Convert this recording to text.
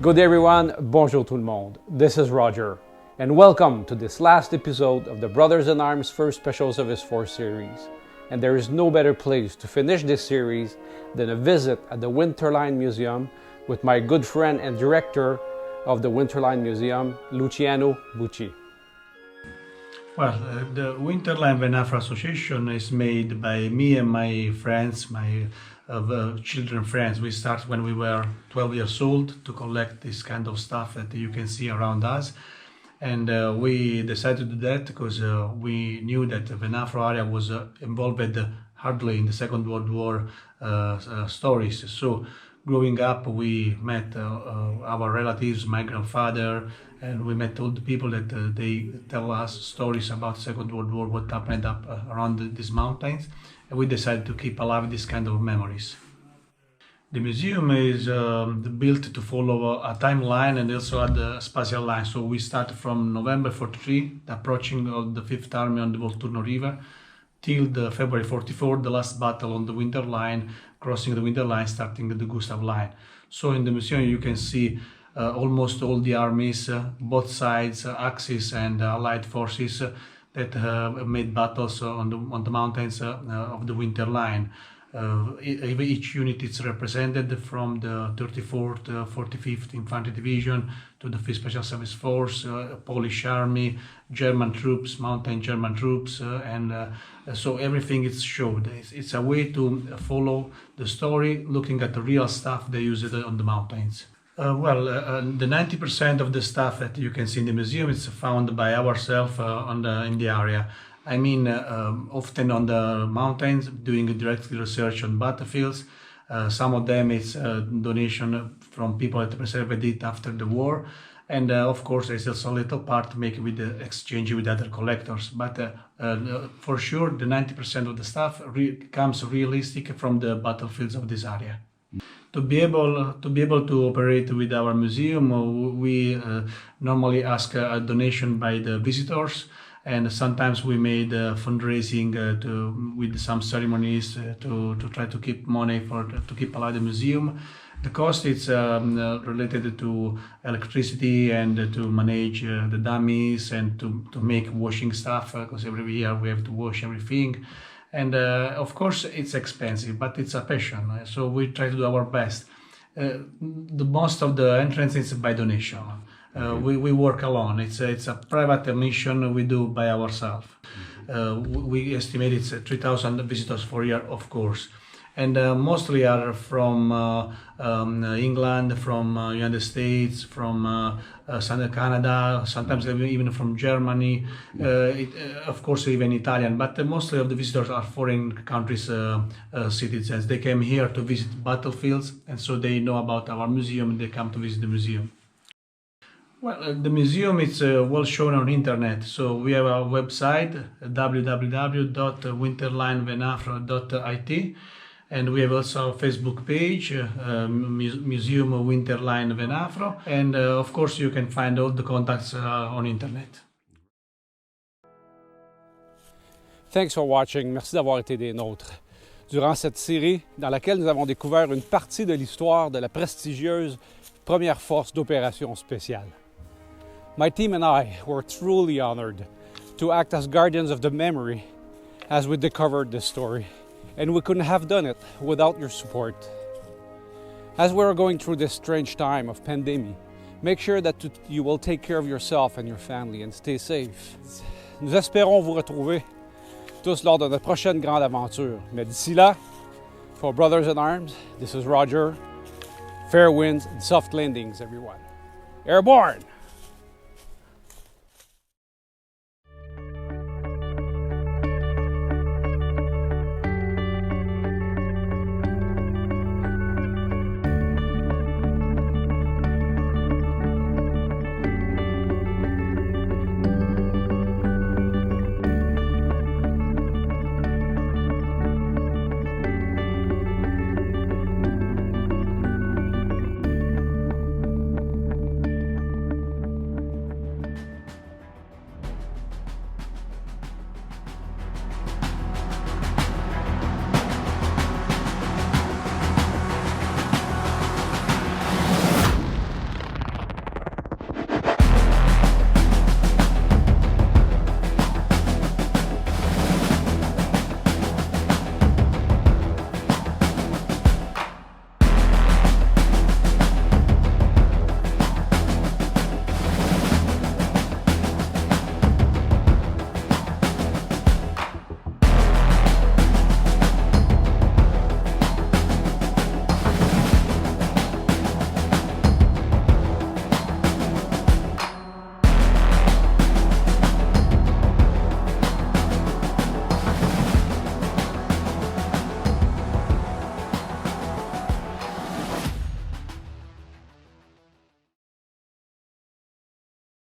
Good day everyone, bonjour tout le monde. This is Roger, and welcome to this last episode of the Brothers in Arms First Specials of His 4 series. And there is no better place to finish this series than a visit at the Winterline Museum with my good friend and director of the Winterline Museum, Luciano Bucci. Well, the Winterline Venafro Association is made by me and my friends, my children friends. We started when we were 12 years old to collect this kind of stuff that you can see around us. And we decided to do that because we knew that the Venafro area was involved hardly in the Second World War stories. So growing up, we met our relatives, my grandfather, and we met all the people that they tell us stories about Second World War, what happened up around these mountains, and we decided to keep alive this kind of memories. The museum is built to follow a timeline and also a spatial line. So we start from November 43, the approaching of the Fifth Army on the Volturno River, till the February 44, the last battle on the Winter Line, crossing the Winter Line, starting the Gustav Line. So in the museum you can see almost all the armies, both sides, Axis and Allied forces that made battles on the mountains of the Winter Line. Each unit is represented from the 34th, 45th Infantry Division to the 5th Special Service Force, Polish Army, German troops, mountain German troops, and so everything is showed. It's a way to follow the story, looking at the real stuff they use on the mountains. The 90% of the stuff that you can see in the museum is found by ourselves in the area. I mean, often on the mountains, doing direct research on battlefields. Some of them is donation from people that preserved it after the war. And of course, there's also a little part make with the exchange with other collectors. But for sure, the 90% of the stuff comes realistic from the battlefields of this area. To be able to operate with our museum, we normally ask a donation by the visitors. And sometimes we made fundraising with some ceremonies to try to keep money to keep alive the museum. The cost is related to electricity and to manage the dummies and to make washing stuff, because every year we have to wash everything. And of course it's expensive, but it's a passion, so we try to do our best. The most of the entrance is by donation. We work alone. It's a private mission we do by ourselves. We estimate it's 3,000 visitors per year, of course, and mostly are from England, from United States, from Canada, sometimes even from Germany, of course even Italian, but mostly of the visitors are foreign countries citizens. They came here to visit battlefields, and so they know about our museum and they come to visit the museum. Well, the museum is well shown on internet, so we have our website www.winterlinevenafro.it, and we have also a Facebook page, Museum Winterline Venafro, and of course you can find all the contacts on internet. Thanks for watching. Merci d'avoir été des nôtres durant cette série dans laquelle nous avons découvert une partie de l'histoire de la prestigieuse Première Force d'Opération Spéciale. My team and I were truly honored to act as guardians of the memory as we discovered this story, and we couldn't have done it without your support. As we are going through this strange time of pandemic, make sure that you will take care of yourself and your family and stay safe. Nous espérons vous retrouver tous lors de notre prochaine grande aventure. Mais d'ici là, for Brothers in Arms, this is Roger. Fair winds and soft landings, everyone. Airborne!